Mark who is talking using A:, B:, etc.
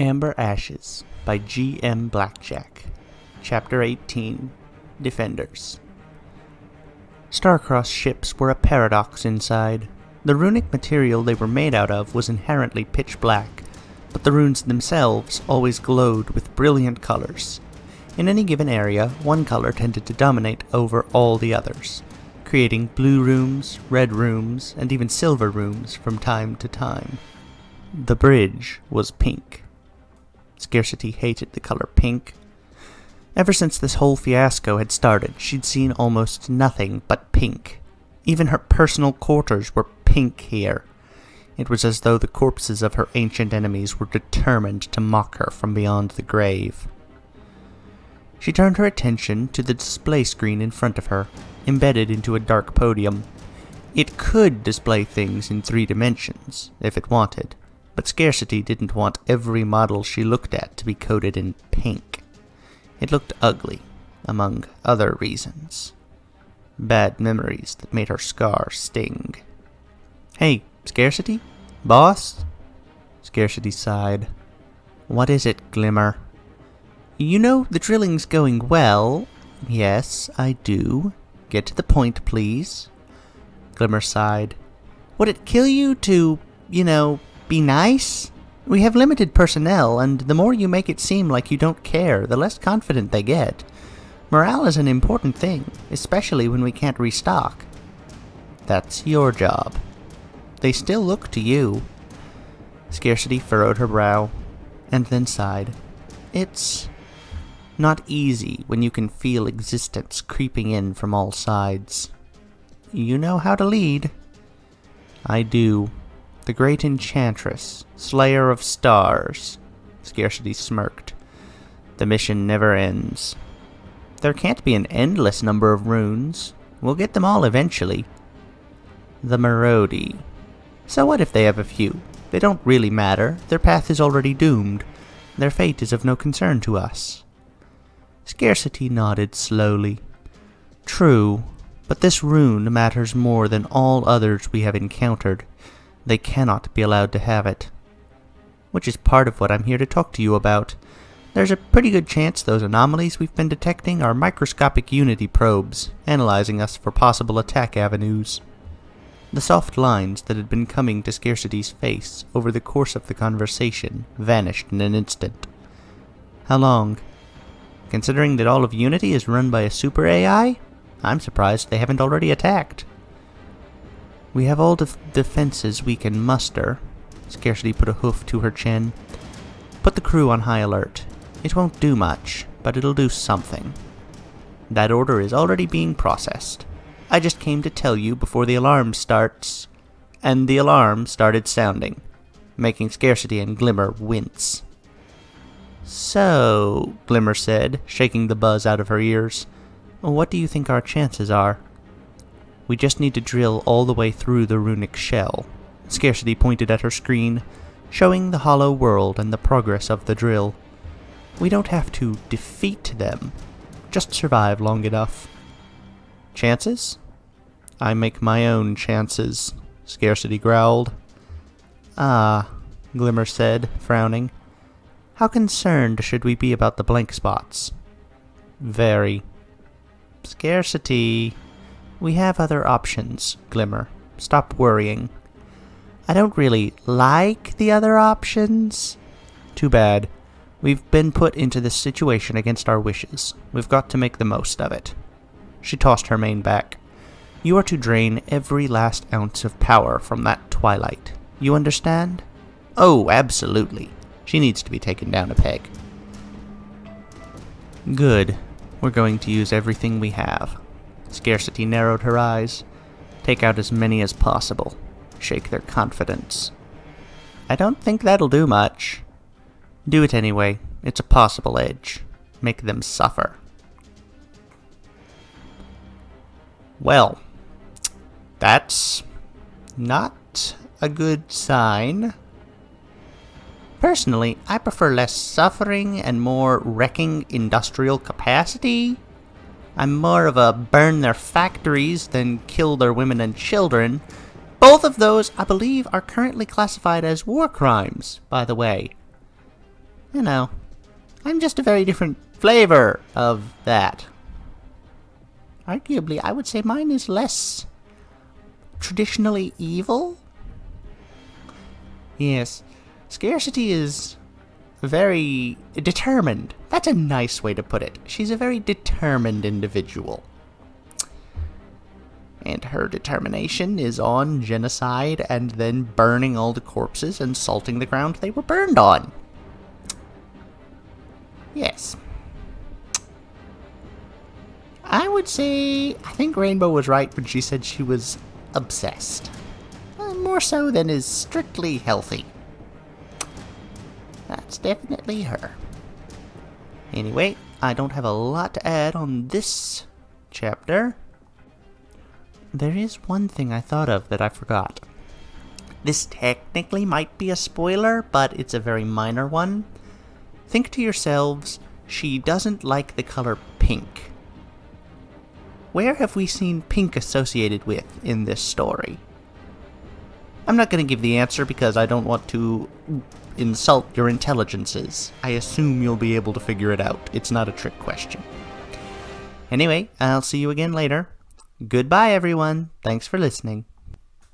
A: Amber Ashes by G.M. Blackjack. Chapter 18. Defenders. Star-crossed ships were a paradox inside. The runic material they were made out of was inherently pitch black, but the runes themselves always glowed with brilliant colors. In any given area, one color tended to dominate over all the others, creating blue rooms, red rooms, and even silver rooms from time to time. The bridge was pink. Scarcity hated the color pink. Ever since this whole fiasco had started, she'd seen almost nothing but pink. Even her personal quarters were pink here. It was as though the corpses of her ancient enemies were determined to mock her from beyond the grave. She turned her attention to the display screen in front of her, embedded into a dark podium. It could display things in 3 dimensions, if it wanted, but Scarcity didn't want every model she looked at to be coated in pink. It looked ugly, among other reasons. Bad memories that made her scar sting. "Hey, Scarcity? Boss?" Scarcity sighed. "What is it, Glimmer?" "You know the drilling's going well." "Yes, I do. Get to the point, please." Glimmer sighed. "Would it kill you to, be nice? We have limited personnel, and the more you make it seem like you don't care, the less confident they get. Morale is an important thing, especially when we can't restock." "That's your job." "They still look to you." Scarcity furrowed her brow, and then sighed. "It's not easy when you can feel existence creeping in from all sides." "You know how to lead." "I do. The great enchantress, slayer of stars." Scarcity smirked. "The mission never ends." "There can't be an endless number of runes. We'll get them all eventually." "The Marodi." "So what if they have a few? They don't really matter. Their path is already doomed. Their fate is of no concern to us." Scarcity nodded slowly. "True, but this rune matters more than all others we have encountered. They cannot be allowed to have it. Which is part of what I'm here to talk to you about. There's a pretty good chance those anomalies we've been detecting are microscopic unity probes, analyzing us for possible attack avenues." The soft lines that had been coming to Scarcity's face over the course of the conversation vanished in an instant. "How long? Considering that all of Unity is run by a super AI, I'm surprised they haven't already attacked." "We have all defenses we can muster." Scarcity put a hoof to her chin. "Put the crew on high alert. It won't do much, but it'll do something." "That order is already being processed. I just came to tell you before the alarm starts." And the alarm started sounding, making Scarcity and Glimmer wince. "So," Glimmer said, shaking the buzz out of her ears, "what do you think our chances are?" "We just need to drill all the way through the runic shell." Scarcity pointed at her screen, showing the hollow world and the progress of the drill. "We don't have to defeat them, just survive long enough." "Chances?" "I make my own chances," Scarcity growled. "Ah," Glimmer said, frowning. "How concerned should we be about the blank spots?" "Very." "Scarcity." "We have other options, Glimmer. Stop worrying." "I don't really like the other options." "Too bad. We've been put into this situation against our wishes. We've got to make the most of it." She tossed her mane back. "You are to drain every last ounce of power from that twilight. You understand?" "Oh, absolutely. She needs to be taken down a peg." "Good. We're going to use everything we have." Scarcity narrowed her eyes. "Take out as many as possible. Shake their confidence." "I don't think that'll do much." "Do it anyway. It's a possible edge. Make them suffer." Well, that's not a good sign. Personally, I prefer less suffering and more wrecking industrial capacity. I'm more of a burn their factories than kill their women and children. Both of those, I believe, are currently classified as war crimes, by the way. You know, I'm just a very different flavor of that. Arguably, I would say mine is less traditionally evil. Yes, scarcity is very determined. That's a nice way to put it. She's a very determined individual. And her determination is on genocide and then burning all the corpses and salting the ground they were burned on. Yes. I would say, I think Rainbow was right when she said she was obsessed. More so than is strictly healthy. That's definitely her. Anyway, I don't have a lot to add on this chapter. There is one thing I thought of that I forgot. This technically might be a spoiler, but it's a very minor one. Think to yourselves, she doesn't like the color pink. Where have we seen pink associated with in this story? I'm not going to give the answer because I don't want to insult your intelligences. I assume you'll be able to figure it out. It's not a trick question. Anyway, I'll see you again later. Goodbye, everyone. Thanks for listening.